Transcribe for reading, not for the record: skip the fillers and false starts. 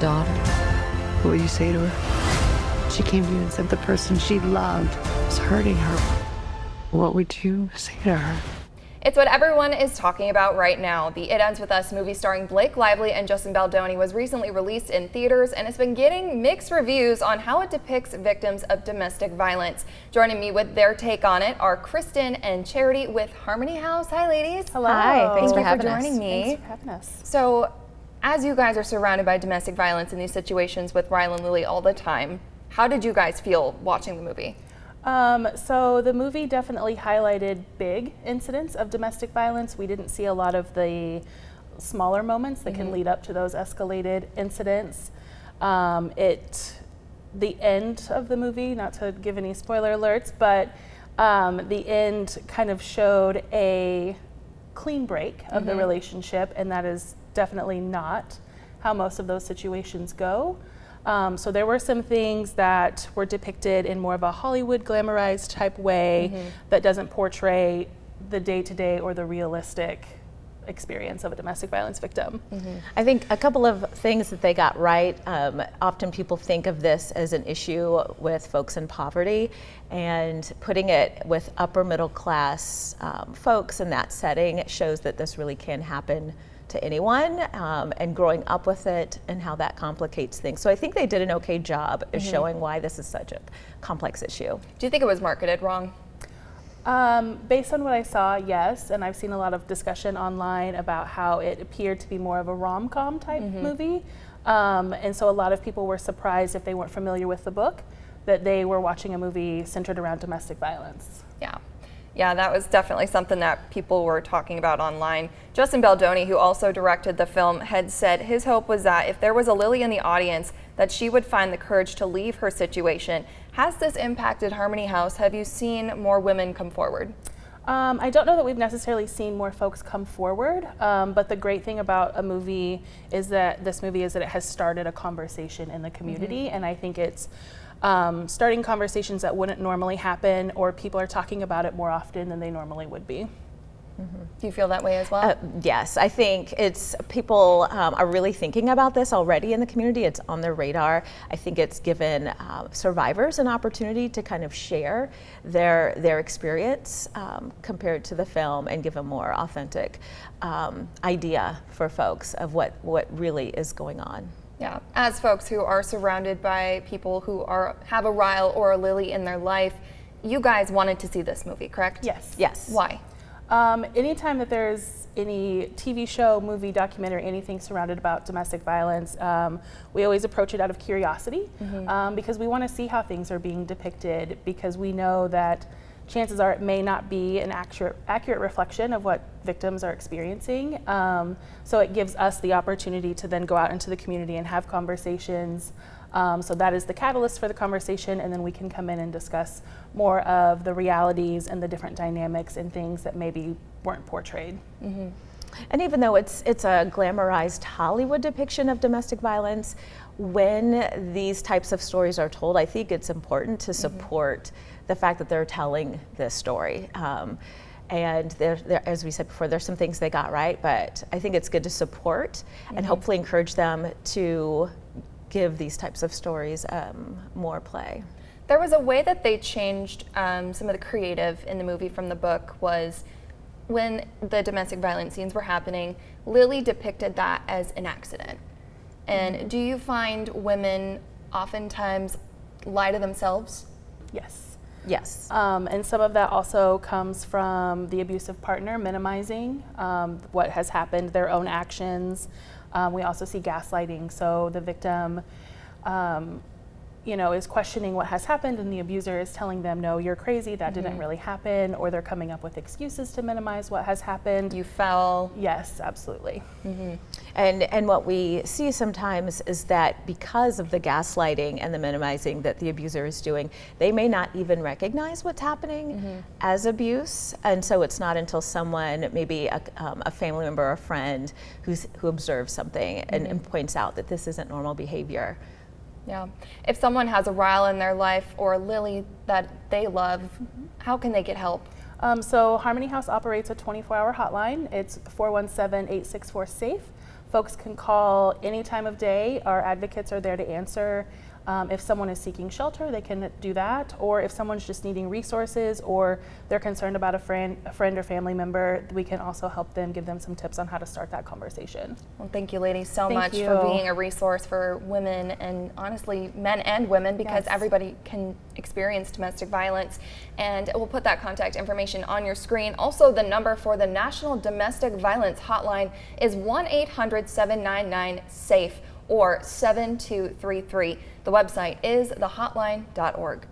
daughter. What will you say to her? She came to you and said the person she loved was hurting her. What would you say to her? It's what everyone is talking about right now. The It Ends With Us movie starring Blake Lively and Justin Baldoni was recently released in theaters and it's been getting mixed reviews on how it depicts victims of domestic violence. Joining me with their take on it are Kristen and Charity with Harmony House. Hi, ladies. Hello. Hi, thanks for Thank you having for joining me. Thanks for having us. So, as you guys are surrounded by domestic violence in these situations with Rylan Lily all the time, how did you guys feel watching the movie? So the movie definitely highlighted big incidents of domestic violence. We didn't see a lot of the smaller moments that can lead up to those escalated incidents. The end of the movie, not to give any spoiler alerts, but the end kind of showed a clean break of the relationship, and that is definitely not how most of those situations go. So there were some things that were depicted in more of a Hollywood glamorized type way that doesn't portray the day-to-day or the realistic experience of a domestic violence victim. I think a couple of things that they got right. Often people think of this as an issue with folks in poverty, and putting it with upper middle class folks in that setting shows that this really can happen to anyone, and growing up with it and how that complicates things. So I think they did an okay job of showing why this is such a complex issue. Do you think it was marketed wrong? Based on what I saw, yes, and I've seen a lot of discussion online about how it appeared to be more of a rom-com type movie, and so a lot of people were surprised, if they weren't familiar with the book, that they were watching a movie centered around domestic violence. Yeah, that was definitely something that people were talking about online. Justin Baldoni, who also directed the film, had said his hope was that if there was a Lily in the audience, that she would find the courage to leave her situation. Has this impacted Harmony House? Have you seen more women come forward? I don't know that we've necessarily seen more folks come forward, but the great thing about a movie is that it has started a conversation in the community, and I think it's starting conversations that wouldn't normally happen, or people are talking about it more often than they normally would be. Do you feel that way as well? Yes, I think it's people are really thinking about this already in the community. It's on their radar. I think it's given survivors an opportunity to kind of share their experience compared to the film, and give a more authentic idea for folks of what really is going on. Yeah, as folks who are surrounded by people who have a Ryle or a Lily in their life, you guys wanted to see this movie, correct? Yes. Yes. Why? Anytime that there's any TV show, movie, documentary, anything surrounded about domestic violence, we always approach it out of curiosity, because we want to see how things are being depicted, because we know that chances are it may not be an accurate reflection of what victims are experiencing. So it gives us the opportunity to then go out into the community and have conversations. So that is the catalyst for the conversation, and then we can come in and discuss more of the realities and the different dynamics and things that maybe weren't portrayed. And even though it's a glamorized Hollywood depiction of domestic violence, when these types of stories are told, I think it's important to support the fact that they're telling this story. And as we said before, there's some things they got right, but I think it's good to support and hopefully encourage them to give these types of stories more play. There was a way that they changed some of the creative in the movie from the book. Was when the domestic violence scenes were happening, Lily depicted that as an accident. And do you find women oftentimes lie to themselves? Yes. Yes. And some of that also comes from the abusive partner minimizing what has happened, their own actions. We also see gaslighting, so the victim is questioning what has happened, and the abuser is telling them, no, you're crazy, that didn't really happen, or they're coming up with excuses to minimize what has happened. You fell. Yes, absolutely. And what we see sometimes is that because of the gaslighting and the minimizing that the abuser is doing, they may not even recognize what's happening as abuse. And so it's not until someone, maybe a family member or a friend who observes something and points out that this isn't normal behavior. Yeah. If someone has a Ryle in their life or a Lily that they love, how can they get help? So Harmony House operates a 24-hour hotline. It's 417-864-SAFE. Folks can call any time of day. Our advocates are there to answer. If someone is seeking shelter, they can do that. Or if someone's just needing resources or they're concerned about a friend or family member, we can also help them, give them some tips on how to start that conversation. Well, thank you, ladies, so Thank much you. for being a resource for women and honestly men and women, because Yes. everybody can experience domestic violence. And we'll put that contact information on your screen. Also, the number for the National Domestic Violence Hotline is 1-800-799-SAFE or 7233. The website is thehotline.org.